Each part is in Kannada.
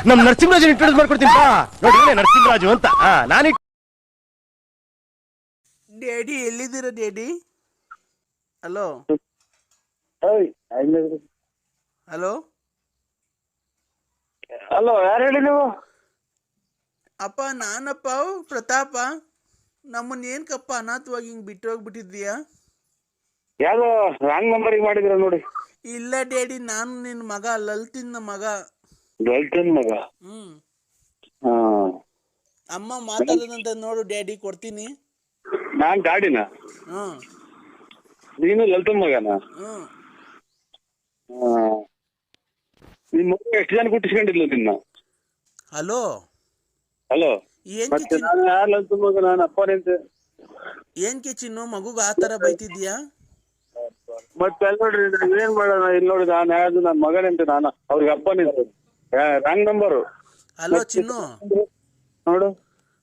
ನಮ್ ನರಸಿಂಹರಾಜ್ ಇಂಟ್ರೊಡ್ಯೂಸ್ ಮಾಡ್ಕೊಡ್ತೀನಿ ಬಾ. ನೋಡಿ ನರಸಿಂಹರಾಜು ಅಂತ. ನಾನು ಡ್ಯಾಡಿ ಎಲ್ಲಿದ್ದೀರಾ ಡ್ಯಾಡಿ? ಹಲೋ ಹಲೋ ಹಲೋ, ಯಾರು ಹೇಳಿ ನೀವು? ಅಪ್ಪ ನಾನಪ್ಪ ಪ್ರತಾಪ. ನಮ್ಮನ್ನ ಏನ್ಕಪ್ಪ ಅನಾಥವಾಗಿ ಹಿಂಗ್ ಬಿಟ್ಟು ಹೋಗ್ಬಿಟ್ಟಿದ್ಯಾ? ಯಾವ್ದೋ ರಾಂಗ್ ನಂಬರಿಗೆ ಮಾಡಿದ್ರ ನೋಡಿ. ಇಲ್ಲ ಡ್ಯಾಡಿ, ನಾನು ನಿನ್ನ ಮಗ, ಲಲಿತಿನ ಮಗ. ಲಲಿತನ್ ಮಗ? ಹಾ. ಅಮ್ಮ ಮಾತಾಡೋದಂತ ನೋಡು ಡ್ಯಾಡಿ, ಕೊಡ್ತೀನಿ. ನಾನ್ ಗಾಡಿನ? ನೀನು ಲಲಿತನ್ ಮಗನ? ನಿನ್ ಮಗ ಎಷ್ಟು ಜನ ಹುಟ್ಟಿಸ್ಕೊಂಡಿದ್ಲು ನಿನ್ನ? ಹಲೋ ಹಲೋ, ಏನ್ ಮತ್ತೆ ನಾನು ಯಾರು ಲಲಿತನ್ ಮಗ? ನಾನು ಅಪ್ಪನೇ ಅಂತ. ಏನ್ ಚಿನ್ನು ಮಗುಗ ಆತರ ಬೈತಿದ್ಯಾ? ಮತ್ತೆ ಅಲ್ಲಿ ನೋಡ್ರಿ, ಏನ್ ಮಾಡೋಣ? ಇಲ್ಲಿ ನೋಡಿ, ನಾನು ಯಾರು ನನ್ನ ಮಗನಂತೆ, ನಾನು ಅವ್ರಿಗೆ ಅಪ್ಪನೇ. Wrong number. ಹಲೋ ಚಿನ್ನು, ನೋಡು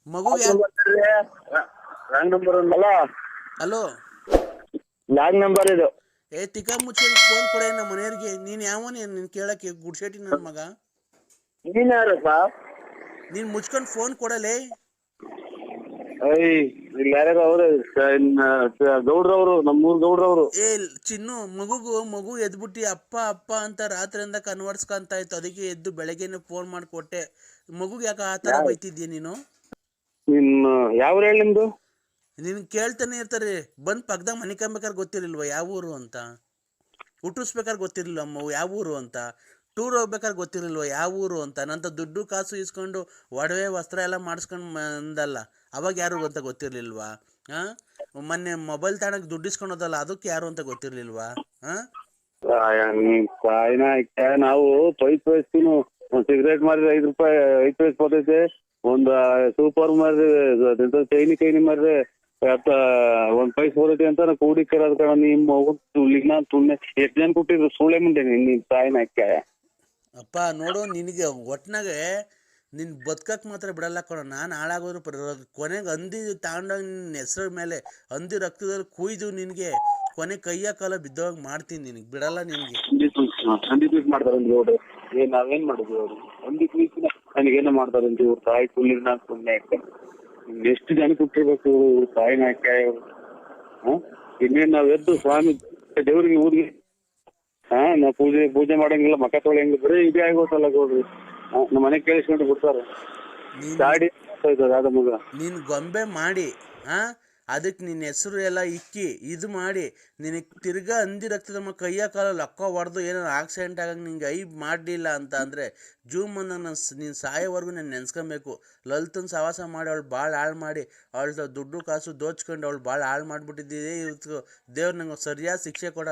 ಮಗು ರಾಂಗ್ ನಂಬರ್ ಅಲ್ಲ. ಹಲೋ, ರಾಂಗ್ ನಂಬರ್ ಇದು. ತಿಕ್ಕ ಮುಚ್ಚಿ ಫೋನ್ ಕೊಡೆ ನಮ್ಮ ಮನೆಯವ್ರಿಗೆ. ನೀನ್ ಯಾವನೇ ನೀನ್ ಕೇಳಕ್ಕೆ? ಗುಡ್ಶೆಟ್ಟಿ ನನ್ನ ಮಗ. ನೀನ್ ಯಾರಪ್ಪ? ನೀನ್ ಮುಚ್ಕೊಂಡ್ ಫೋನ್ ಕೊಡಲೇ. ಇಲ್ಲಿ ಯಾರ್ಯಾರು ಅವ್ರೆ, ಗೌಡ್ರವ್ರು, ನಮ್ಮೂರ್ ಗೌಡ್ರವ್ರು. ಚಿನ್ನು, ಮಗು ಎದ್ಬಿಟ್ಟಿ ಅಪ್ಪ ಅಪ್ಪ ಅಂತ ರಾತ್ರಿಯಿಂದ ಕನ್ವರ್ಸ್ಕೊಂತ ಇತ್ತು. ಅದಕ್ಕೆ ಎದ್ದು ಬೆಳಗ್ಗೆನೆ ಫೋನ್ ಮಾಡಿಕೊಟ್ಟೆ. ಮಗುಗೆ ಯಾಕೆ ಆ ತರ ಬೈತಿದ್ಯಾ ನೀನು? ನಿನ್ನ ಯಾವ ಹೇಳಿ ನಿಮ್ದು? ನಿನ್ ಕೇಳ್ತಾನೆ ಇರ್ತಾರೆ. ಬಂದ್ ಪಕ್ಕದಾಗ ಮನೆ ಕಂಬೇಕಾದ್ರೆ ಗೊತ್ತಿರ್ಲಿಲ್ವಾ ಯಾವ ಊರು ಅಂತ? ಹುಟ್ಟಿಸ್ಬೇಕಾದ್ರೆ ಗೊತ್ತಿರ್ಲಿಲ್ಲ ಅಮ್ಮ ಯಾವ ಊರು ಅಂತ? ಟೂರ್ ಹೋಗ್ಬೇಕಾದ್ರೆ ಗೊತ್ತಿರ್ಲಿಲ್ವ ಯಾವ ಊರು ಅಂತ? ನಂತ ದುಡ್ಡು ಕಾಸು ಇಸ್ಕೊಂಡು ಒಡವೆ ವಸ್ತ್ರ ಎಲ್ಲ ಮಾಡಿಸ್ಕೊಂಡು ಬಂದಲ್ಲ, ಅವಾಗ ಯಾರು ಅಂತ ಗೊತ್ತಿರ್ಲಿಲ್ವಾ? ಮೊನ್ನೆ ಮೊಬೈಲ್ ತಗೊಂಡಾಗ ದುಡ್ಡು ಇಸ್ಕೊಂಡೋದಲ್ಲ, ಅದಕ್ಕೆ ಯಾರು ಅಂತ ಗೊತ್ತಿರ್ಲಿಲ್ವಾ? ನಾವು ಪೈಪ್ ವಯಸ್ಸಿನ ಒಂದ್ ಸಿಗರೇಟ್ ಮಾರಿದ್ರೆ 5 ರೂಪಾಯಿ 5 ಪೈಸೆ ಬರ್ತೈತೆ. ಒಂದ್ ಸೂಪರ್ ಮಾರಿದ್ರೆ ಚೈನಿ ಮಾರಿದ್ರೆ 1 ಪೈಸೆ ಬರ್ತೈತೆ ಅಂತ ಕೂಡಿಕರದ ಕಣ. ನಿಮ್ಮ ತುಳ್ಳಿನ ತುಣ್ಣೆ ಎಷ್ಟು ಜನ ಕೊಟ್ಟಿದ್ರು ಸುಳ್ಳೆ ಮುಂದೆ ನಿನ್ ತಾಯಿನ ಅಕ್ಕ. ಅಪ್ಪ ನೋಡು, ನಿನಗೆ ಒಟ್ನಾಗೆ ನಿನ್ ಬದುಕಕ್ ಮಾತ್ರ ಬಿಡಲ್ಲ ಕಣ. ನಾನು ಹಾಳಾಗೋದ್ರು ಕೊನೆಗೆ ಹಂದಿ ತಗೊಂಡೋಗಿ ನಿನ್ನ ಹೆಸರ ಮೇಲೆ ಹಂದಿ ರಕ್ತದಲ್ಲಿ ಕುಯ್ದು ನಿನಗೆ ಕೊನೆ ಕೈಯ ಕಾಲ ಬಿದ್ದೋಗಿ ಮಾಡ್ತೀನಿ. ನಿನಗೆ ಬಿಡಲ್ಲ ನಿನಗೆ. ಹಂದಿ ಪೀಸ್ ಮಾಡ್ತಾರೆ ನೋಡು. ನಾವೇನ್ ಮಾಡಿದ್ವಿ ಅವ್ರು? ಹಂದಿ ಪೀಸ್ ನನಗೇನೋ ಮಾಡ್ತಾರೆ ಅಂತ ಇವ್ರು ತಾಯಿ ತುಳ್ಳಿನ ಸುಮ್ಮನೆ ಅಕ್ಕ. ಎಷ್ಟು ಜನ ಕೊಟ್ಟಿರ್ಬೇಕು ಇವ್ರು ತಾಯಿನ ಅಕ್ಕ. ಇನ್ನೇನ್ ನಾವ್ ಎದ್ದು ಸ್ವಾಮಿ ದೇವ್ರಿಗೆ ಊರಿಗೆ ನಾವ್ ಪೂಜೆ ಮಾಡಂಗಿಲ್ಲ, ಮಕ್ಕ ತೊಳೆಯಂಗಿಲ್ಲ, ಬರೀ ಇದೇ ಆಗೋತಲ್ಲ ಗೌಡ್ರಿ. ನಮ್ಮ ಮನೆ ಕೇಳಿಸ್ಕೊಂಡು ಬಿಡ್ತಾರ. ಗಾಡಿ ಯಾವ್ದ ಮಗ ನೀನ್ ಗೊಂಬೆ ಮಾಡಿ ಅದಕ್ಕೆ ನಿನ್ನ ಹೆಸರು ಎಲ್ಲ ಇಕ್ಕಿ ಇದು ಮಾಡಿ ನಿನಗೆ ತಿರ್ಗಾ ಹಂದಿ ರಕ್ತದ ಕೈಯ ಕಾಲ ಲಕ್ಕ ಹೊಡೆದು ಏನಾರು ಆಕ್ಸಿಡೆಂಟ್ ಆಗಂಗೆ ನಿಂಗೆ ಮಾಡಲಿಲ್ಲ ಅಂತ ಅಂದರೆ ಜೂಮ್ ಅಂದಾಗ ನೀನು ಸಾಯೋವರೆಗೂ ನಾನು ನೆನ್ಸ್ಕೊಬೇಕು. ಲಲಿತನ ಸವಾಸ ಮಾಡಿ ಅವಳು ಭಾಳ ಹಾಳು ಮಾಡಿ ಅವಳ ದುಡ್ಡು ಕಾಸು ದೋಚ್ಕೊಂಡು ಅವಳು ಭಾಳ ಹಾಳು ಮಾಡಿಬಿಟ್ಟಿದ್ದೆ. ಇವತ್ತು ದೇವ್ರು ನಂಗೆ ಸರಿಯಾದ ಶಿಕ್ಷೆ ಕೊಡ.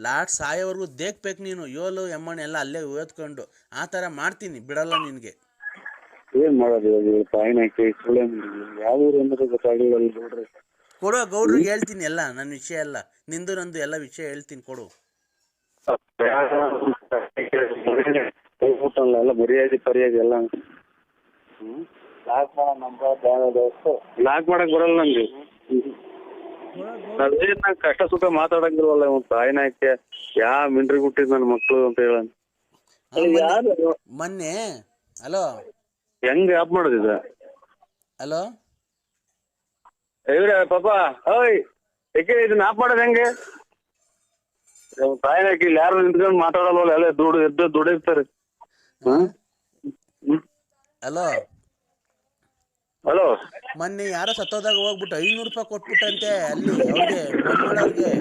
ಲಾಸ್ಟ್ ಸಾಯೋವರೆಗೂ ದೇಖ್ಬೇಕು ನೀನು. ಯೋಲು ಎಮ್ಮಣ್ಣೆ ಎಲ್ಲ ಅಲ್ಲೇ ಓದ್ಕೊಂಡು ಆ ಥರ ಮಾಡ್ತೀನಿ, ಬಿಡಲ್ಲ ನಿನಗೆ. ಏನ್ ಮಾಡೋದು ತಾಯಿನ ಯಾವ ಊರು ಅನ್ನೋದು ಗೊತ್ತಾಗಲಿಲ್ಲ ನೋಡ್ರಿ. ಕೊಡು ಗೌಡ್ರಿಗೆ ಹೇಳ್ತೀನಿ ಎಲ್ಲ ನನ್ನ ವಿಷಯ ಎಲ್ಲ, ನಿಂದು ನಂದು ಎಲ್ಲ ವಿಷಯ ಹೇಳ್ತೀನಿ, ಕೊಡು. ಎಲ್ಲ ಮರ್ಯಾದೆ ಪರ್ಯಾದೆ ಎಲ್ಲ ಲಾಕ್ ಮಾಡಕ್ ಬರಲ್ಲ ನಂಗೆ. ನಾವೇನ್ ಕಷ್ಟ ಸುಖ ಮಾತಾಡಂಗಿಲ್ವಲ್ಲ ಒಂದು ತಾಯಿನ ಹಾಕಿ ಯಾ ಮಿಂಡ್ರಿ ಹುಟ್ಟಿದ್ ನನ್ನ ಮಕ್ಳು ಅಂತ ಹೇಳ. ಮೊನ್ನೆ ಹಲೋ ಹೆಂಗ್ ಆಪ್ ಮಾಡೋದಿದ? ಹಲೋ ಇವ್ರೆ ಪಾಪ, ಓಯ್ ಏಕೆ ಇದನ್ನ ಆಪ್ ಮಾಡೋದು ಹೆಂಗೆ? ತಾಯಿನ ಹಾಕಿ ಇಲ್ಲಿ ಯಾರು ನಿಂತ್ಕೊಂಡು ಮಾತಾಡಲ್ವಲ್ಲ, ಎಲ್ಲ ದುಡಿರ್ತಾರೆ. ಹಲೋ ಹಲೋ, ಮೊನ್ನೆ ಯಾರೋ ಸತ್ತೋದಾಗ ಹೋಗ್ಬಿಟ್ಟು 500 ರೂಪಾಯಿ ಕೊಟ್ಬಿಟ್ಟಂತೆ ಅಲ್ಲಿ ಅವ್ರಿಗೆ ಮಣ್ಣೋಳವ್ರಿಗೆ.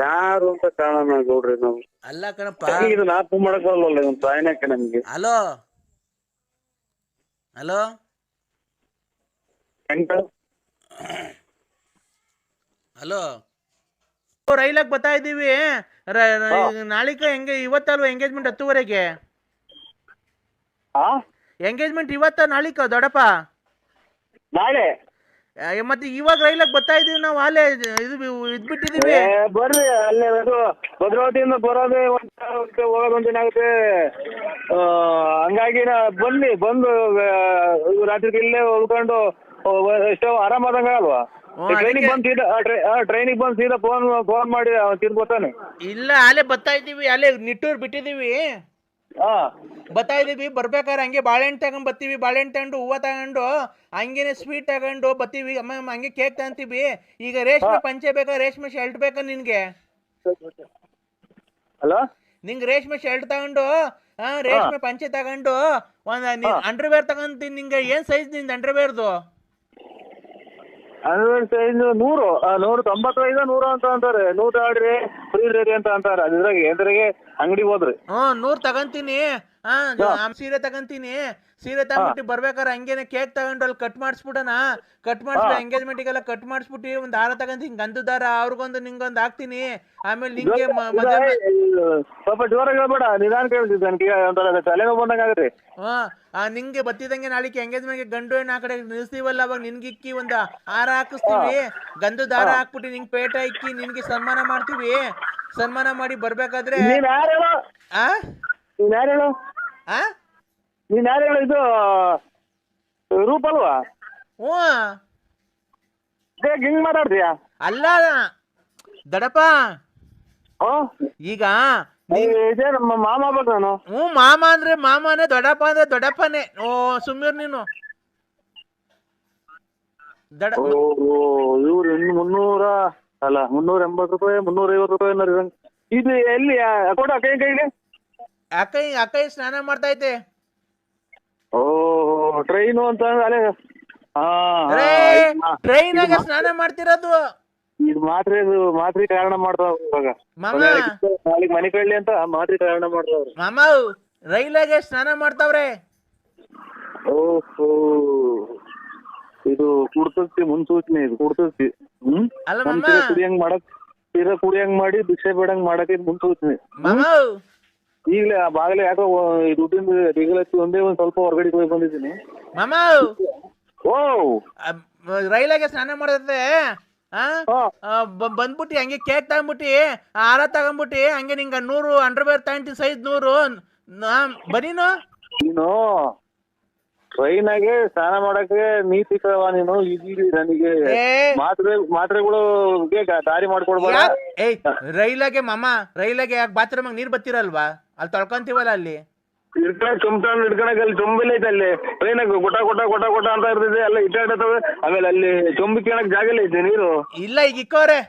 ಯಾರು ಅಂತ ಕಾರಣ ಗೌಡ್ರಿ ನಾವು? ಅಲ್ಲ ಕಣಪ್ಪ, ಇದನ್ನ ಆಪ್ ಮಾಡಕ್ ಬರಲ್ವಲ್ಲ ಒಂದು ತಾಯಿನ ಹಾಕಿ ನಮ್ಗೆ. ಹಲೋ ಹಲೋ ಹಲೋ ರೈಲಾಗ ಬರ್ತಾ ಇದ್ದೀವಿ. ನಾಳಿಕ ಹೆಂಗೆ ಇವತ್ತಲ್ವ ಎಂಗೇಜ್ಮೆಂಟ್? 10:30ಗೆ ಎಂಗೇಜ್ಮೆಂಟ್. ಇವತ್ತ ನಾಳಿಕ ದೊಡ್ಡಪ್ಪ? ನಾಳೆ. ಮತ್ತೆ ಇವಾಗ ರೈಲಾಗ ಬರ್ತಾ ಇದೀವಿ ನಾವು. ಅಲ್ಲೇ ಇದ್ಬಿಟ್ಟಿದೀವಿ. ಬರ್ರಿ, ಅಲ್ಲೇ ಭದ್ರಾವತಿಯಿಂದ ಬರೋದೇ ಹೋಗೋದೊಂದು ದಿನ ಆಗುತ್ತೆ. ಹಂಗಾಗಿ ಬನ್ನಿ, ಬಂದು ರಾತ್ರಿ ಇಲ್ಲೇ ಉಳ್ಕೊಂಡು ಎಷ್ಟೋ ಆರಾಮಾದಂಗ ಅಲ್ವಾ? ಟ್ರೈನಿಗೆ ಬಂದು ಸೀದಾ ಫೋನ್ ಮಾಡಿ ತಿರ್ಬೋತಾನೆ. ಇಲ್ಲ, ಅಲ್ಲೇ ಬರ್ತಾ ಇದ್ದೀವಿ, ಅಲ್ಲೇ ನಿಟ್ಟೂರ್ ಬಿಟ್ಟಿದೀವಿ. ಹಾ ಬರ್ತಾ ಇದೀವಿ, ಬರ್ಬೇಕಾದ್ರೆ ಹಂಗೆ ಬಾಳೆಹಣ್ಣು ತಗೊಂಡ್ ಬರ್ತೀವಿ, ಬಾಳೆಹಣ್ಣು ತಗೊಂಡು ಹೂವ ತಗೊಂಡು ಹಂಗೇನೆ ಸ್ವೀಟ್ ತಗೊಂಡು ಬರ್ತೀವಿ, ಅಮ್ಮ ಹಂಗೆ ಕೇಕ್ ತಗೊಂತೀವಿ. ಈಗ ರೇಷ್ಮೆ ಪಂಚೆ ಬೇಕಾ, ರೇಷ್ಮೆ ಶರ್ಟ್ ಬೇಕಾ ನಿನ್ಗೆ? ಹಲೋ ನಿಂಗೆ ರೇಷ್ಮೆ ಶರ್ಟ್ ತಗೊಂಡು ರೇಷ್ಮೆ ಪಂಚೆ ತಗೊಂಡು ಒಂದ್ ಅಂಡರ್ವೇರ್ ತಗೊಂತೀನಿ. ನಿಂಗೆ ಏನ್ ಸೈಜ್ ನಿಂದ ಅಂಡರ್ವೇರ್ದು? ಸೈಜ್ 195 100 ಅಂತ ಅಂತಾರೆ. 100 ಆಡ್ರಿ ಫ್ರೀ ರೇರಿ ಅಂತ ಅಂತಾರೆ. ಅದ್ರಾಗೆ ಎದ್ರಾಗೆ ಅಂಗಡಿ ಹೋದ್ರಿ 100 ತಗೊಂತೀನಿ. ಸೀರೆ ತಗೊಂತೀನಿ. ಸೀರೆ ತಗೊಂಡ್ಬಿಟ್ಟು ಬರ್ಬೇಕಾರೆ ಹಂಗೇನೆ ಕೇಕ್ ತಗೊಂಡು ಅಲ್ಲಿ ಕಟ್ ಮಾಡಿಸ್ಬಿಡೋಣ. ಕಟ್ ಮಾಡಿಸ್ಬಿಟ್ಟು ಎಂಗೇಜ್ಮೆಂಟಿಗೆಲ್ಲ ಕಟ್ ಮಾಡಿಸ್ಬಿಟ್ಟು ಒಂದು ಹಾರ ತಗೊಂತೀನಿ, ಗಂಧದ ದಾರ ಅವ್ರಿಗೊಂದು ನಿಂಗೊಂದು ಹಾಕ್ತೀನಿ. ಆಮೇಲೆ ನಿಂಗೆ ಮದುವೆ ಸ್ವಲ್ಪ ಜೋರಾಗಿ ಹೇಳ್ಬೇಡ, ನಿಧಾನ ಕೇಳ್ತಿದ್ದೆ ನನಗೆ, ಒಂಥರ ತಲೆನೋವು ಬಂದಂಗ ಆಗತ್ರಿ. ನಿಂಗೆ ಬತ್ತಿದಂಗೆ ನಾಳಿಕೆ ಎಂಗೇಜ್ಮೆಂಟ್ಗೆ ಗಂಡು ಹೆಣ್ಣು ಆ ಕಡೆ ನಿಲ್ಸ್ತೀವಲ್ಲ, ಅವಾಗ ನಿನ್ಗಿಕ್ಕಿ ಒಂದು ಹಾರ ಹಾಕಿಸ್ತೀವಿ, ಗಂಧದ ದಾರ ಹಾಕ್ಬಿಟ್ಟು ನಿಂಗೆ ಪೇಟ ಇಕ್ಕಿ ನಿನ್ಗೆ ಸನ್ಮಾನ ಮಾಡ್ತೀವಿ. ಸನ್ಮಾನ ಮಾಡಿ ಬರ್ಬೇಕಾದ್ರೆ ನೀನ್ ಯಾರು ಹೇಳು? ಆ ನೀನ್ ಯಾರು ಹೇಳು? ಆ ನೀನ್ ಯಾರು ಹೇಳು? ಇದು ರೂಪ ಅಲ್ವಾ? ಹ್ಞೂ ಹಿಂಗ್ ಮಾತಾಡ್ತೀಯಾ? ಅಲ್ಲ ದಡಪ್ಪ, ಈಗ ಇದೇ ನಮ್ಮ ಮಾಮ ಆಗ್ಬೇಕು ನಾನು. ಮಾಮ ಅಂದ್ರೆ ಮಾಮನೇ, ದೊಡ್ಡಪ್ಪ ಅಂದ್ರೆ ದೊಡ್ಡಪ್ಪನೇ. ಸುಮ್ಮೀರ್ ನೀನು. ಇವ್ರು ಇನ್ನು 300 ಅಲ್ಲ 380 ರೂಪಾಯಿ 350 ರೂಪಾಯಿ. ಇದು ಎಲ್ಲಿ ಕೊಡ ಕೈ ಕೈಗೆ? ಅಕ್ಕೈ ಸ್ನಾನ ಮಾಡ್ತಾ ಐತೆ. ಟ್ರೈನು ಅಂತ ಅಲ್ಲೇ ಟ್ರೈನಾಗ ಸ್ನಾನ ಮಾಡ್ತಿರೋದು. ಇದು ಮಾತ್ರೆ ಕಾರಣ ಮಾಡ್ತಾವ ಇವಾಗ. ಮಾಮ ನಾಳೆಗೆ ಮನೆ ಕಳ್ಳಿ ಅಂತ ಮಾತ್ರೆ ಕಾರಣ ಮಾಡ್ತಾವ್ರಿ. ಮಾಮ ರೈಲಾಗೆ ಸ್ನಾನ ಮಾಡ್ತಾವ್ರೆ. ಓಹೋ, ಇದು ಕುಡ್ತತಿ ಮುನ್ಸೂಚನೆ, ಇದು ಕುಡ್ತತಿ. ಅಲ್ಲ ಮಾಮ, ಕುಡಿಯಂಗ್ ಮಾಡಕ್ ಕುಡಿಯಂಗ್ ಮಾಡಿ ಭಿಕ್ಷೆ ಬೇಡಂಗ್ ಮಾಡಕ್ ಇದು ಮುನ್ಸೂಚನೆ. ಮಾಮ ಈಗಲೇ ಆ ಬಾಗಲೇ ಯಾಕೋ ದುಡ್ಡಿಂದ ದಿಗಲತ್ತಿ ಒಂದೇ ಒಂದ್ ಸ್ವಲ್ಪ ಹೊರಗಡೆ ಹೋಗಿ ಬಂದಿದ್ದೀನಿ. ಮಾಮ ಓ ರೈಲಾಗೆ ಸ್ನಾನ ಮಾಡತ್ತೆ. ಬಂದ್ಬಿಟ್ಟು ಹಂಗೆ ಕೇಕ್ ತಗೊಂಡ್ಬಿಟ್ಟು ಹಾರ ತಗೊಂಡ್ಬಿಟ್ಟು ಹಂಗೆ ನಿಂಗೆ 100 ಅಂಡರ್ವೇರ್ ತಗೊಂಡಿ, ಸೈಜ್ 100 ಬರೀನು. ನೀನು ಟ್ರೈನಾಗೆ ಸ್ನಾನ ಮಾಡಕ್ಕೆ ನೀತಿ ಕವ ನೀನು. ಈಗ ನನಗೆ ಮಾತ್ರೆಗಳು ದಾರಿ ಮಾಡ್ಕೊಡ್ಬೇಡ. ರೈಲಾಗೆ ಮಾಮ, ರೈಲಾಗೆ ಯಾಕೆ ಬಾತ್ರೂಮ್ ನೀರ್ ಬತ್ತಿರಲ್ವಾ? ಅಲ್ಲಿ ತೊಳ್ಕೊಂತೀವಲ್ಲ, ಅಲ್ಲಿ ಚುಮ್ತಾನ್ ಹಿಡ್ಕೊಳಕ್ ಅಲ್ಲಿ ಚೊಂಬಿಲ್ಲ ಐತೆ. ಅಲ್ಲಿ ಟ್ರೈನಾಗ ಗೊಟ ಗೊಟ ಗೊಟ ಗೊಟ ಅಂತ ಇರ್ತದೆ, ಎಲ್ಲ ಇಟ್ಟಾಡ್ತವೆ. ಆಮೇಲೆ ಅಲ್ಲಿ ಚೊಂಬಿ ಕೇಳಕ್ ಜಾಗ ಇಲ್ಲ ಐತೆ ನೀರು. ಇಲ್ಲ, ಈಗ ಇಕ್ಕವ್ರೆ.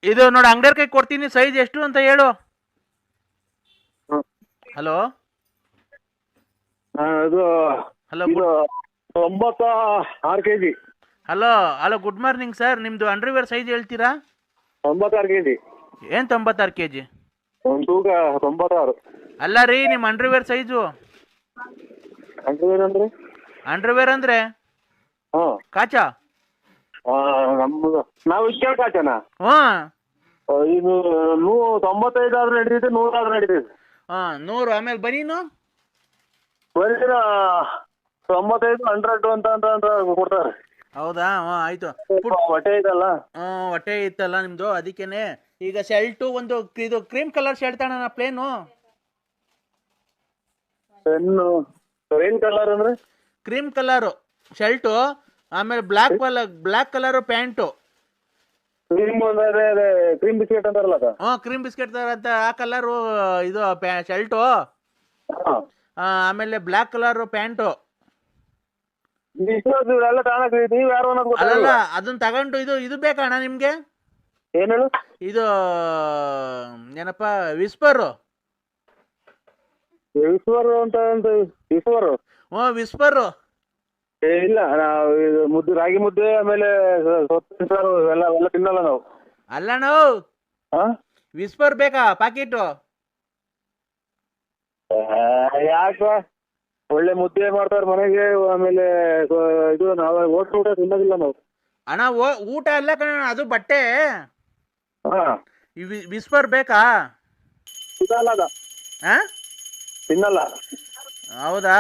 ಇದು ನೋಡಿ, ಅಂಗಡಿಯರ್ ಕೈ ಕೊಡ್ತೀನಿ, ಸೈಜ್ ಎಷ್ಟು ಅಂತ ಹೇಳು. ಹಲೋ ಅದು hello 96 kg. Hello good morning sir. ನಿಮ್ದು ಅಂಡರ್ವೇರ್ ಸೈಜ್ ಹೇಳ್ತೀರಾ? 96 kg. ಏನ್ 96 kg? ಒಂದು ತೂಕ 96. ಅಲ್ಲ ರೀ, ನಿಮ್ಮ ಅಂಡರ್ವೇರ್ ಸೈಜು. ಅಂಡರ್ವೇರ್ ಅಂದ್ರೆ ಕಾಚಾ? ನಮ್ದು ನಾವು ಇಷ್ಟ ಕಾಚನಾ? ಇದು 95 ಆದ್ರೂ ನಡೀತೈತೆ, 100 ಆದ್ರೂ ನಡೀತೈತೆ. 100. ಆಮೇಲೆ ಬನೀನು ಬರೀ 95 100 ಅಂತ ಕೊಡ್ತಾರೆ. ಹೌದಾ? ಆಯ್ತು. ಹೊಟ್ಟೆ ಐತಲ್ಲ, ಹೊಟ್ಟೆ ಇತ್ತಲ್ಲ ನಿಮ್ದು, ಅದಕ್ಕೇನೆ. ಈಗ ಶರ್ಟು ಒಂದು ಇದು ಕ್ರೀಮ್ ಕಲರ್ ಶರ್ಟ್ ತಗೋಣ, ಪ್ಲೇನು. ಏನ್ ಕಲರ್ ಅಂದ್ರೆ? ಕ್ರೀಮ್ ಕಲರು ಶರ್ಟು, ಆಮೇಲೆ black colour pant. Cream biscuit ಅಂತಾರಲ್ಲ. ಕ್ರೀಮ್ ಬಿಸ್ಕೆಟ್ ಅಂತ ಆ ಕಲರು ಇದು ಶರ್ಟು, ಆಮೇಲೆ ಬ್ಲ್ಯಾಕ್ ಕಲರ್ ಪ್ಯಾಂಟು. ಅಲ್ಲ ಅದನ್ನ ತಗೊಂಡು ಇದು ಬೇಕಣ್ಣ ನಿಮ್ಗೆ? ಏನ್ ಹೇಳು? ಇದು ಏನಪ್ಪ, ವಿಸ್ಪರ್ ಅಂತ ವಿಸ್ಪರ್. ವಿಸ್ಪರ್ ಇಲ್ಲ, ನಾವು ಮುದ್ದೆ, ರಾಗಿ ಮುದ್ದೆ, ಆಮೇಲೆ ಎಲ್ಲ ತಿನ್ನಲ್ಲ ನಾವು. ಅಲ್ಲ, ನಾವು ವಿಸ್ಪರ್ ಬೇಕಾ ಪಾಕಿಟು? ಯಾಕ? ಒಳ್ಳೆ ಮುದ್ದೆ ಮಾಡ್ತಾರೆ ಮನೆಗೆ, ಆಮೇಲೆ ಇದು ನಾವು ಹೋಟ್ಲು ಊಟ ತಿನ್ನೋದಿಲ್ಲ ನಾವು. ಅಣ್ಣ ಊಟ ಎಲ್ಲ ಕಣ, ಅದು ಬಟ್ಟೆ. ವಿಸ್ಪರ್ ಬೇಕಾ? ತಿನ್ನಲ್ಲ. ಹೌದಾ?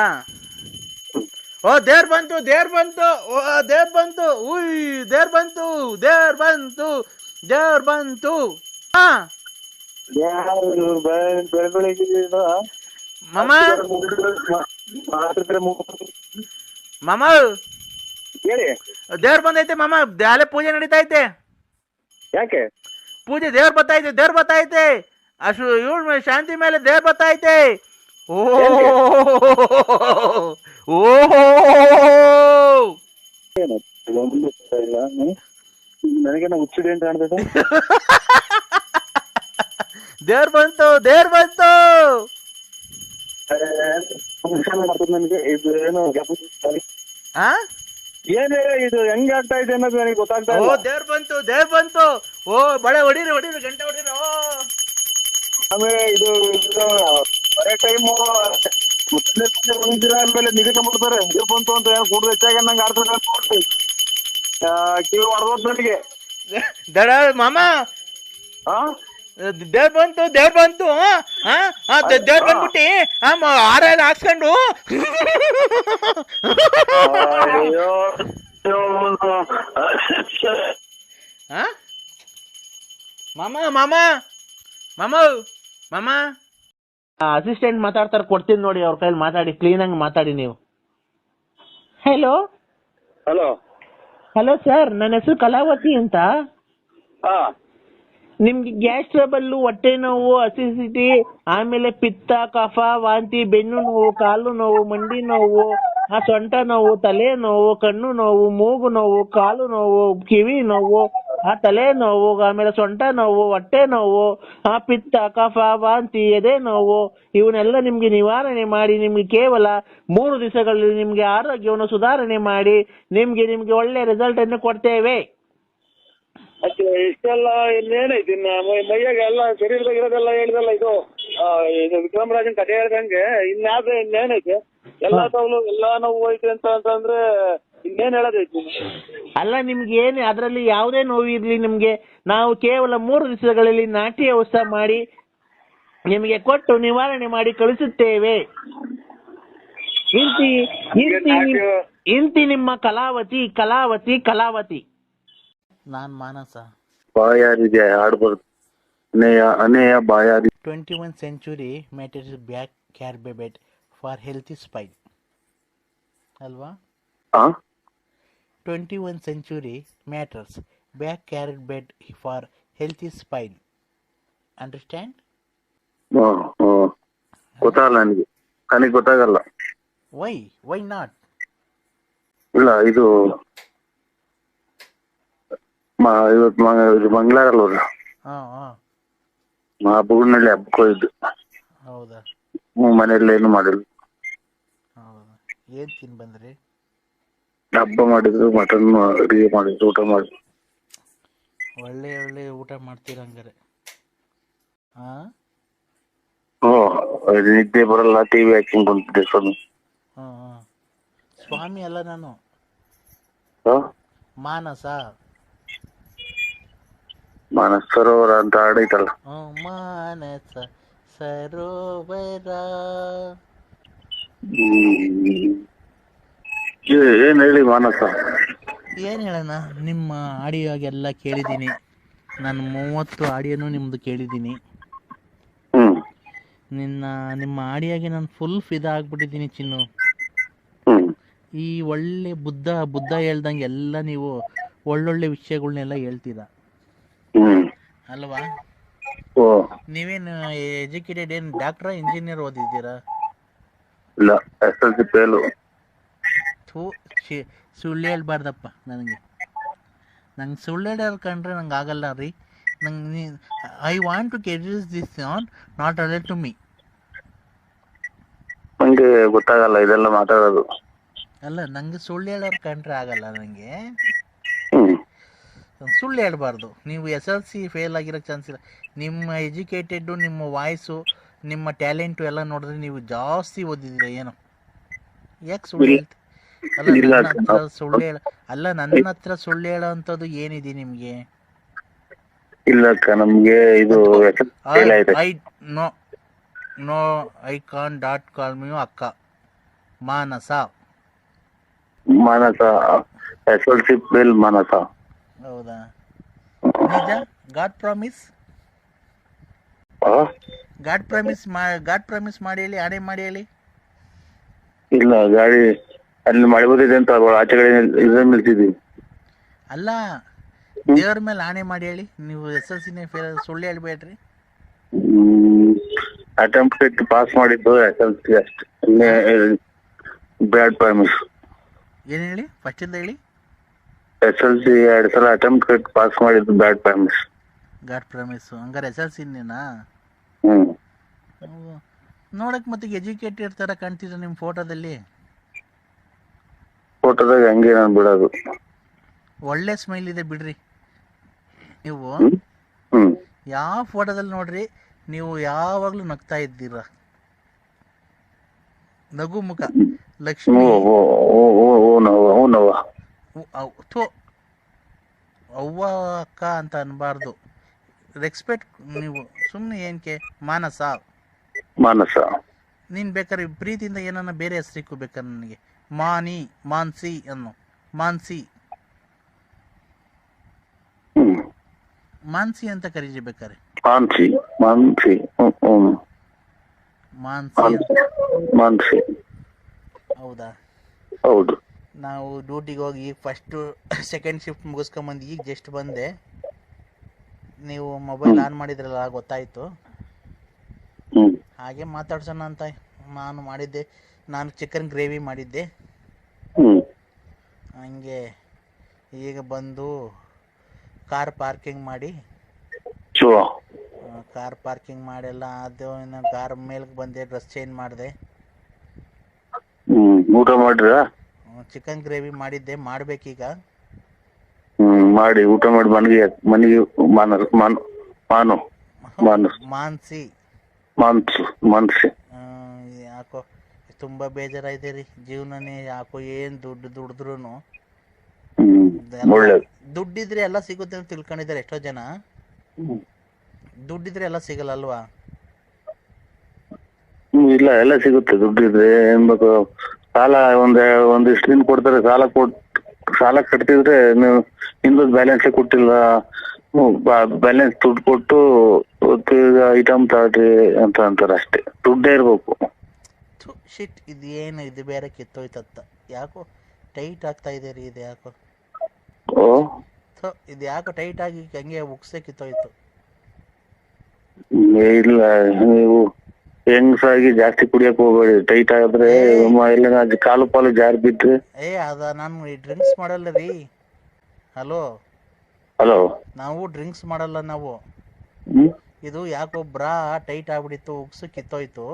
ದೇವ್ರ ಬಂತು. ಉಯ್, ದೇವ್ರ ಬಂತು. ಮಾಮ ಹೇಳಿ. ದೇವ್ರ ಬಂದೈತೆ ಮಾಮ, ಅಲ್ಲೇ ಪೂಜೆ ನಡೀತಾ ಐತೆ. ಯಾಕೆ ಪೂಜೆ? ದೇವ್ರ ಬತ್ತೈತೆ. ಅಷ್ಟು ಇವಳು ಶಾಂತಿ ಮೇಲೆ ದೇವ್ರು ಬತ್ತೈತೆ. ಓ ನನಗೇನೋ ಹುಚ್ಚಿದೆ ಅಂತ ಕಾಣ್ತದೆ. ದೇವ್ರು ಬಂತು, ದೇವ್ರು ಬಂತು. ನನಗೆ ಇದು ಏನು ಆ ಏನೇ ಇದು ಹೆಂಗ್ ಆಗ್ತಾ ಇದೆ ಅನ್ನೋದು ನನಗೆ ಗೊತ್ತಾಗ್ತಾ ಓ ಇಲ್ಲ. ದೇವ್ರು ಬಂತು, ದೇವ್ರು ಬಂತು. ಓ ಬಳೆ ಹೊಡೀರಿ ಹೊಡೀರಿ, ಗಂಟೆ ಹೊಡೀರಿ. ಓ ಆಮೇಲೆ ಇದು ಬರೇ ಟೈಮು ಆಮೇಲೆ ನಿಗದಿಕೊಂಡ್ಬಿಡ್ತಾರೆ. ಇದು ಬಂತು ಅಂತ ಏನು ಕೂಡ ಹೆಚ್ಚಾಗಿ ನಂಗೆ ಆಡ್ತಾರೆ. ಕಿವಿ ಹೊಡೆದೋದು ನನಗೆ. ದಡ ಮಾಮ, ಹಾ ದೇವ್ರು ಬಂತು, ದೇವ್ರು ಬಂತು. ದೇವ್ರು ಬಂದ್ಬಿಟ್ಟಿ ಹಾರ ಎಲ್ಲ ಹಾಕ್ಸ್ಕೊಂಡು ಅಯ್ಯೋ ಮಾಮ ಮಾಮ ಮಾಮ ಮಾಮ ಅಸಿಸ್ಟೆಂಟ್ ಮಾತಾಡ್ತಾರೆ, ಕೊಡ್ತೀನಿ ನೋಡಿ. ಅವ್ರ ಕೈಲಿ ಮಾತಾಡಿ, ಕ್ಲೀನಾಗಿ ಮಾತಾಡಿ ನೀವು. ಹಲೋ ಹಲೋ ಹಲೋ ಸರ್, ನನ್ನ ಹೆಸರು ಕಲಾವತಿ ಅಂತ. ಹಾ ನಿಮ್ಗೆ ಗ್ಯಾಸ್ ಟ್ರಬಲ್ಲು, ಹೊಟ್ಟೆ ನೋವು, ಅಸಿಡಿಟಿ, ಆಮೇಲೆ ಪಿತ್ತ, ಕಫ, ವಾಂತಿ, ಬೆನ್ನು ನೋವು, ಕಾಲು ನೋವು, ಮಂಡಿ ನೋವು, ಸೊಂಟ ನೋವು, ತಲೆ ನೋವು, ಕಣ್ಣು ನೋವು, ಮೂಗು ನೋವು, ಕಾಲು ನೋವು, ಕಿವಿ ನೋವು, ತಲೆ ನೋವು, ಆಮೇಲೆ ಸೊಂಟ ನೋವು, ಹೊಟ್ಟೆ ನೋವು, ಪಿತ್ತ, ಕಫ, ವಾಂತಿ, ಎದೆ ನೋವು, ಇವನ್ನೆಲ್ಲ ನಿಮ್ಗೆ ನಿವಾರಣೆ ಮಾಡಿ ನಿಮ್ಗೆ ಕೇವಲ 3 ದಿವಸಗಳಲ್ಲಿ ನಿಮ್ಗೆ ಆರೋಗ್ಯವನ್ನು ಸುಧಾರಣೆ ಮಾಡಿ ನಿಮ್ಗೆ ಒಳ್ಳೆ ರಿಸಲ್ಟ್ ಅನ್ನು ಕೊಡ್ತೇವೆ. ಇಷ್ಟೆಲ್ಲ ಇನ್ನೇನೈತಿ ಮೈಯಾಗ ಎಲ್ಲ ಶರೀರದಾಗ ಇರೋದೆಲ್ಲ ಹೇಳಿದಲ್ಲ. ಇದು ವಿಕ್ರಮರಾಜನ್ ಕಥೆ ಹೇಳ್ದಂಗೆ ಇನ್ಯಾವ್ದು ಇನ್ನೇನೈತಿ? ಎಲ್ಲಾ ತವಲು ಎಲ್ಲಾ ನೋವು ಐತಿ ಅಂತಂದ್ರೆ ಇನ್ನೇನ್ ಹೇಳೋದೈತಿ? ಅಲ್ಲ, ನಿಮ್ಗೆ ಏನು ಅದರಲ್ಲಿ ಯಾವುದೇ ನೋವು ಇರ್ಲಿ, ನಿಮ್ಗೆ ನಾವು ಕೇವಲ 3 ದಿವಸಗಳಲ್ಲಿ ನಾಟಿ ಔಷಧ ಮಾಡಿ ನಿಮಗೆ ಕೊಟ್ಟು ನಿವಾರಣೆ ಮಾಡಿ ಕಳಿಸುತ್ತೇವೆ. ಇಂತಿ ನಿಮ್ಮ ಕಲಾವತಿ ಕಲಾವತಿ ಕಲಾವತಿ. ನಾನ್ ಮಾನಸ. ಬಾಯಾರಿದೆ ಹಾಡ್ಬಾರ್ದು. ಅನೇಯ ಬಾಯಾರಿ. 21st century matters back carpet for healthy spine. ಅಲ್ವಾ? 21st century matters back carpet for healthy spine. Understand? ಗೊತ್ತಾಗಲ್ಲ ನನಗೆ ಗೊತ್ತಾಗಲ್ಲ. Why not? ಇಲ್ಲ, ಇದು ಇವತ್ತು ಮಂಗಳಾರಲ್ಲ, ಬುಗುನಳ್ಳಿ ಹಬ್ಬಕ್ಕೆ ಹೋಗಿದ್ದು. ಹೌದಾ? ಮನೆಯಲ್ಲಿ ಏನು ಮಾಡಿಲ್ಲ. ಹೌದಾ? ಏನ್ ತಿನ್ ಬಂದ್ರಿ? ಹಬ್ಬ ಮಾಡಿದ್ರು, ಮಟನ್ ಅಡಿಗೆ ಮಾಡಿದ್ರು, ಊಟ ಮಾಡಿದ್ರು. ಒಳ್ಳೆ ಊಟ ಮಾಡ್ತೀರ ಹಂಗಾರೆ. ನಿದ್ದೆ ಬರಲ್ಲ, ಟಿವಿ ಹಾಕಿಂಗ್ ಬಂದಿದ್ದೆ ಸ್ವಾಮಿ. ಸ್ವಾಮಿ ಅಲ್ಲ ನಾನು, ಮಾನಸ. ಮಾನಸ ಸರೋವರ ಅಂತ ಹಾಡೈತಲ್ಲ. ಮಾನಸ ಸರೋವರ. ಏನ್ ಹೇಳಿ ಮಾನಸ? ಏನ್ ಹೇಳೋಣ, ನಿಮ್ಮ ಆಡಿಯೋಗೆಲ್ಲ ಕೇಳಿದ್ದೀನಿ ನಾನು. 30 ಆಡಿಯೋನು ನಿಮ್ದು ಕೇಳಿದ್ದೀನಿ. ನಿಮ್ಮ ಆಡಿಯೋಗೆ ನಾನು ಫುಲ್ ಫಿದಾ ಆಗ್ಬಿಟ್ಟಿದ್ದೀನಿ ಚಿನ್ನು. ಈ ಒಳ್ಳೆ ಬುದ್ಧ ಹೇಳ್ದಂಗೆ ಎಲ್ಲ ನೀವು ಒಳ್ಳೊಳ್ಳೆ ವಿಷಯಗಳನ್ನೆಲ್ಲ ಹೇಳ್ತೀರಾ ಅಲ್ವಾ? ನೀವೇನು ಎಜುಕೇಟೆಡ್, ಏನು ಡಾಕ್ಟ್ರಾ, ಇಂಜಿನಿಯರ್ ಓದಿದ್ದೀರಾ? ಇಲ್ಲ, SLC ಫೇಲು. ಸುಳ್ಳು ಹೇಳ್ಬಾರ್ದಪ್ಪ ನಂಗೆ ಸುಳ್ಳು ಹೇಳೋರು ಕಂಡ್ರೆ ನಂಗೆ ಆಗಲ್ಲ ರೀ. ನಂಗೆ I want to curious this on not relate to me. ನಂಗೆ ಗೊತ್ತಾಗಲ್ಲ ಇದೆಲ್ಲ ಮಾತಾಡೋದು. ಅಲ್ಲ, ನಂಗೆ ಸುಳ್ಳು ಹೇಳೋರು ಕಂಡ್ರೆ ಆಗಲ್ಲ ನನಗೆ. ಸುಳ್ಳು ಹೇಳ್ಬಾರ್ದು. ನೀವು SLC ಫೇಲ್ ಆಗಿರೋ ಚಾನ್ಸ್ ಇಲ್ಲ. ನಿಮ್ಮ ಎಜುಕೇಟೆಡ್ಡು, ನಿಮ್ಮ ವಾಯ್ಸು, ನಿಮ್ಮ ಟ್ಯಾಲೆಂಟು ಎಲ್ಲ ನೋಡಿದ್ರೆ ನೀವು ಜಾಸ್ತಿ ಓದಿದ್ದೀರ. ಏನೋ ಯಾಕೆ ಸುಳ್ಳು ಹೇಳ್ತೀವಿ? ನನ್ನ ಹತ್ರ ಸುಳ್ಳು ಹೇಳೋ ಅಂಥದ್ದು ಏನಿದೆ ನಿಮಗೆ? ಇಲ್ಲಕ್ಕ, ನಮ್ಗೆ ಇದು I can't call me ಅಕ್ಕ. Manasa SLC fail Manasa. ಹೌದಾ? ನಿಜ? ಗಾಡ್ ಪ್ರಾಮಿಸ್ ಮಾಡಿ ಹೇಳಿ, ಆಣೆ ಮಾಡಿ ಹೇಳಿ. ಇಲ್ಲ, ಗಾಡಿ ಅಲ್ಲಿ ಮಳೆ ಬಂದಿದೆ ಅಂತ ಆಚೆ ಕಡೆ ನಿಲ್ಸಿದ್ವಿ. ಅಲ್ಲ, ದೇವ್ರ ಮೇಲೆ ಆಣೆ ಮಾಡಿ ಹೇಳಿ. ನೀವು SLC ಫೇಲ್, ಸುಳ್ಳು ಹೇಳ್ಬೇಡ್ರಿ. ಅಟೆಂಪ್ಟ್ ಪಾಸ್ ಮಾಡಿದ್ದು SLC ಅಷ್ಟೇ. ಬ್ಯಾಡ್ ಪ್ರಾಮಿಸ್. ಏನು ಹೇಳಿ ಫಸ್ಟಿಂದ ಹೇಳಿ. SLC 2 ಸಲ ಅಟೆಂಪ್ಟ್ ಪಾಸ್ ಮಾಡಿದ್ದು ಬ್ಯಾಡ್ ಪ್ರಾಮಿಸ್. ಗಾಡ್ ಪ್ರಾಮಿಸು ಹಂಗಾರೆ SLC ಇನ್ನೇನಾ? ನೋಡಕ್ ಮತ್ತೆ ಎಜುಕೇಟೆಡ್ ಥರ ಕಾಣ್ತೀರ ನಿಮ್ಮ ಫೋಟೋದಲ್ಲಿ. ಫೋಟೋದಾಗ ಹಂಗೆ ನಾನು ಬಿಡೋದು. ಒಳ್ಳೆ ಸ್ಮೈಲ್ ಇದೆ ಬಿಡ್ರಿ ನೀವು. ಯಾವ ಫೋಟೋದಲ್ಲಿ ನೋಡ್ರಿ ನೀವು ಯಾವಾಗಲೂ ನಗ್ತಾ ಇದ್ದೀರ, ನಗು ಮುಖ. ಲಕ್ಷ್ಮಿ ಥೋ ಅವ್ವ ಅಕ್ಕ ಅಂತ ಅನ್ಬಾರ್ದು. ರೆಸ್ಪೆಕ್ಟ್. ನೀವು ಸುಮ್ಮನೆ ಏನಕ್ಕೆ ಮಾನಸ ನೀನು ಬೇಕಾದ್ರೆ ಪ್ರೀತಿಯಿಂದ ಏನನ್ನ ಬೇರೆ ಹೆಸರಿಕ್ಕು ಬೇಕಾದ್ರೆ ನನಗೆ ಮಾನಿ ಮಾನ್ಸಿ ಅನ್ನೋ. ಮಾನ್ಸಿ ಅಂತ ಕರೀರಿ ಬೇಕಾರೆ. ಮಾನ್ಸಿ. ಹೌದಾ? ಹೌದು. ನಾವು ಡ್ಯೂಟಿಗೆ ಹೋಗಿ ಫಸ್ಟು ಸೆಕೆಂಡ್ ಶಿಫ್ಟ್ ಮುಗಿಸ್ಕೊಂಬಂದು ಈಗ ಜಸ್ಟ್ ಬಂದೆ. ನೀವು ಮೊಬೈಲ್ ಆನ್ ಮಾಡಿದ್ರಲ್ಲ ಗೊತ್ತಾಯಿತು. ಹಾಗೆ ಮಾತಾಡ್ಸೋಣ ಅಂತ ನಾನು ಮಾಡಿದ್ದೆ. ನಾನು ಚಿಕನ್ ಗ್ರೇವಿ ಮಾಡಿದ್ದೆ. ಹಂಗೆ ಈಗ ಬಂದು ಕಾರ್ ಪಾರ್ಕಿಂಗ್ ಮಾಡೆಲ್ಲ ಅದು ಇನ್ನು ಕಾರ್ ಮೇಲ್ಗೆ ಬಂದೆ, ಡ್ರೆಸ್ ಚೇಂಜ್ ಮಾಡಿದೆ. ಊಟ ಮಾಡ್ರ? ಚಿಕನ್ ಗ್ರೇವಿ ಮಾಡಿದ್ದೆ, ಮಾಡ್ಬೇಕೀಗ. ಮಾಡಿ ಊಟ ಮಾಡಿ ಮನೆಗೆ ಮಾನ್ಸಿ. ಯಾಕೋ ತುಂಬಾ ಬೇಜಾರಾಯ್ತು ರೀ ಜೀವನನೇ. ಯಾಕೋ ಏನ್ ದುಡಿದ್ರು ದುಡ್ಡಿದ್ರೆ ಎಲ್ಲ ಸಿಗುತ್ತೆ ಅಂತ ತಿಳ್ಕೊಂಡಿದ್ದಾರೆ ಎಷ್ಟೋ ಜನ. ದುಡ್ಡಿದ್ರೆ ಎಲ್ಲ ಸಿಗಲ್ಲ ಅಲ್ವಾ? ಇಲ್ಲ, ಎಲ್ಲ ಸಿಗುತ್ತೆ ದುಡ್ಡಿದ್ರೆ. ಏನ್ ಬೇಕು, ಸಾಲ ಒಂದಿಷ್ಟು ದಿನ ಕೊಡ್ತಾರೆ. ಸಾಲ ಕಟ್ತಿದ್ರೆ ನೀವು ಇನ್ನೊಂದು ಬ್ಯಾಲೆನ್ಸ್ ಕೊಟ್ಟಿಲ್ಲ, ಬ್ಯಾಲೆನ್ಸ್ ದುಡ್ಡು ಕೊಟ್ಟು ಐಟಮ್ ತಗೊಳ್ರಿ ಅಂತ ಅಂತಾರೆ ಅಷ್ಟೇ. ದುಡ್ಡೇ ಇರ್ಬೇಕು. ಶಿಟ್, ಇದೇನು ಇದು ಬೇರೆ ಕಿತ್ತೋಯ್ತತ್ತ. ಯಾಕೋ ಟೈಟ್ ಆಗ್ತಾ ಇದೆ ರೀ ಇದು. ಯಾಕೋ ಇದು ಯಾಕೋ ಟೈಟ್ ಆಗಿ ಹಂಗೆ ಉಕ್ಸೆ ಕಿತ್ತೋಯ್ತು. ಇಲ್ಲ, ನೀವು ಹೆಂಗ್ಸಾಗಿ ಜಾಸ್ತಿ ಕುಡಿಯಕ್ ಹೋಗ್ಬೇಡಿ. ಟೈಟ್ ಆಗಿದ್ರೆ ಎಲ್ಲ ಕಾಲು ಪಾಲು ಜಾರಿ ಬಿಟ್ರೆ. ಅದ ನಾನು ಡ್ರಿಂಕ್ಸ್ ಮಾಡಲ್ಲ ರೀ. ಹಲೋ, ನಾವು ಡ್ರಿಂಕ್ಸ್ ಮಾಡಲ್ಲ ನಾವು. ಇದು ಯಾಕೋ ಬ್ರಾ ಟೈಟ್ ಆಗ್ಬಿಟ್ಟಿತ್ತು, ಉಕ್ಸು ಕಿತ್ತೋಯ್ತು.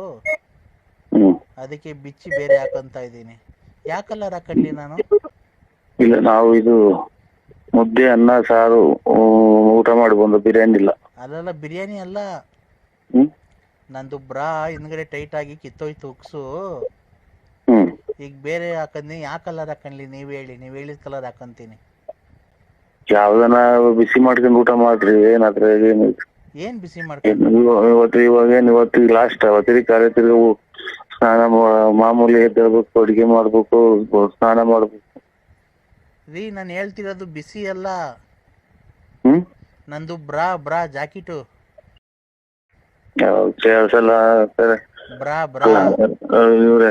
ಅದಕ್ಕೆ ಬಿಚ್ಚಿ ಬೇರೆ ಹಾಕಂತ ಇದ್ದೀನಿ. ಯಾಕಲ್ಲ ಹಾಕಡ್ಲಿ ನಾನು? ಇಲ್ಲ, ನಾವು ಇದು ಮುದ್ದೆ ಅನ್ನ ಸಾರು ಊಟ ಮಾಡಿ ಬಂದು ಬಿರಿಯಾನಿ ಇಲ್ಲ. ಅಲ್ಲಲ್ಲ, ಬಿರಿಯಾನಿ ಅಲ್ಲ. ನಂದು ಬ್ರಾ ಹಿಂದ್ಗಡೆ ಟೈಟ್ ಆಗಿ ಕಿತ್ತೋಯ್ತು ಉಕ್ಸು. ಈಗ ಬೇರೆ ಹಾಕಂದಿ. ಯಾವ ಕಲರ್ ಹಾಕನ್ಲಿ ನೀವ್ ಹೇಳಿ? ನೀವ್ ಹೇಳಿದ ಕಲರ್ ಹಾಕಂತೀನಿ. ಯಾವ್ದನ ಬಿಸಿ ಮಾಡ್ಕೊಂಡು ಊಟ ಮಾಡ್ರಿ. ಏನಾದ್ರೆ ಏನ್ ಬಿಸಿ ಮಾಡ್ಕೊಂಡು? ಇವತ್ತು ಲಾಸ್ಟ್ ಅವತ್ತಿಗೆ ಕಾರ್ಯ ತಿರುಗು. ಸ್ನಾನ ಮಾಮೂಲಿ ಎದ್ದೇಳ್ಬೇಕು, ಅಡಿಗೆ ಮಾಡ್ಬೇಕು, ಸ್ನಾನ ಮಾಡ್ಬೇಕು ರೀ. ನಾನು ಹೇಳ್ತಿರೋದು ಬಿಸಿ ಅಲ್ಲ. ನಂದು ಬ್ರಾ ಜಾಕೆಟು. ಇವ್ರೆ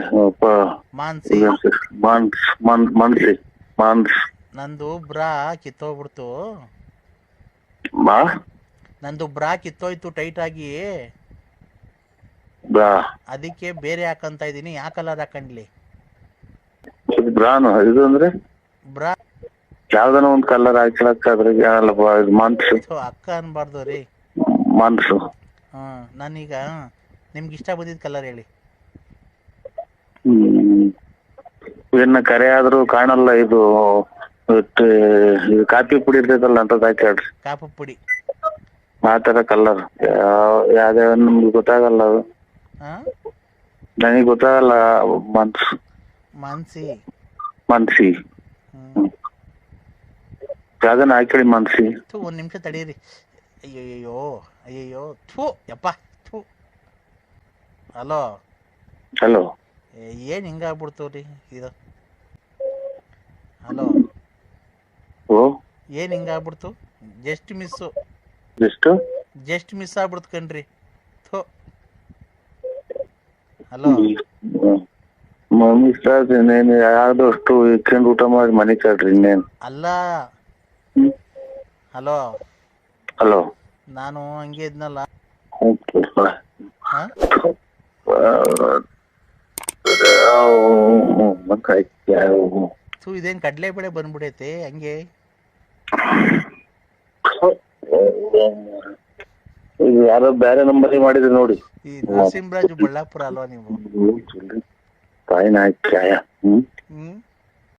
ನಂದು ಬ್ರಾ ಕಿತ್ತೋಗ್ಬಿಡ್ತು. ನಂದು ಬ್ರಾ ಕಿತ್ತೋಯ್ತು ಟೈಟ್ ಆಗಿ. ಅದಕ್ಕೆ ಬೇರೆ ಹಾಕಂತ ಇದೀನಿ. ಯಾವ ಕಲರ್ ಹಾಕಂಡ್ಲಿ? ಬ್ರಾನು ಇದು ಅಂದ್ರೆ ಬ್ರಾ ಯಾವ್ದನ ಒಂದ್ ಕಲರ್ ಹಾಕ್ಲಕ್ಕಾದ್ರೆ ಅಕ್ಕ ಅನ್ಬಾರ್ದು ರೀ. ಮನ್ಸು. ನಾನೀಗ ನಿಮ್ಗೆ ಇಷ್ಟ ಬಂದಿದ್ ಕಲರ್ ಹೇಳಿ. ಇದನ್ನ ಕರೆ ಆದ್ರೂ ಕಾಣಲ್ಲ. ಇದು ಕಾಫಿ ಪುಡಿ ಇರ್ತೈತಲ್ಲ ಅಂತ ಹಾಕ್ಯಾಡ್ರಿ. ಕಾಫಿ ಪುಡಿ ಆ ತರ ಕಲರ್ ಯಾವ್ಯಾವ ನಮ್ಗೆ ಗೊತ್ತಾಗಲ್ಲ. ಅದು ನನಗೆ ಗೊತ್ತಾಗಲ್ಲ. ಮನ್ಸಿ ಯಾವ್ದನ್ನ ಹಾಕಿ ಮನ್ಸಿ. ಒಂದ್ ನಿಮಿಷ ತಡೀರಿ. ಅಯ್ಯಯ್ಯೋ ಥೂ ಯಪ್ಪ ಥೂ. ಹಲೋ, ಏನ್ ಹಿಂಗಾಗ್ಬಿಡ್ತವ್ರಿ ಇದು? ಹಲೋ, ಏನ್ ಹಿಂಗಾಗ್ಬಿಡ್ತು? ಜಸ್ಟ್ ಮಿಸ್ ಆಗ್ಬಿಡ್ತು ಕಣ್ರಿ. ಥೋ. ಹಲೋ, ಯಾವ್ದಷ್ಟು ಇಟ್ಕೊಂಡು ಊಟ ಮಾಡಿ ಮನೆ ಕಳ್ರಿ ಇನ್ನೇನು ಅಲ್ಲ. ಹಲೋ, ನಾನು ಹಂಗೆ ಇದ್ನಲ್ಲ. ಹಾ ಇದೇನ್ ಕಡ್ಲೆ ಬೆಳೆ ಬಂದ್ಬಿಡೈತೆ ಹಂಗೆ. ಯಾರೋ ಬೇರೆ ನಂಬರ್ ಮಾಡಿದ್ರೆ ನೋಡಿ. ಈ ನರಸಿಂಹರಾಜು ಬಳ್ಳಾಪುರ ಅಲ್ವಾ ನೀವು? ತಾಯಿನ ಹ್ಮ್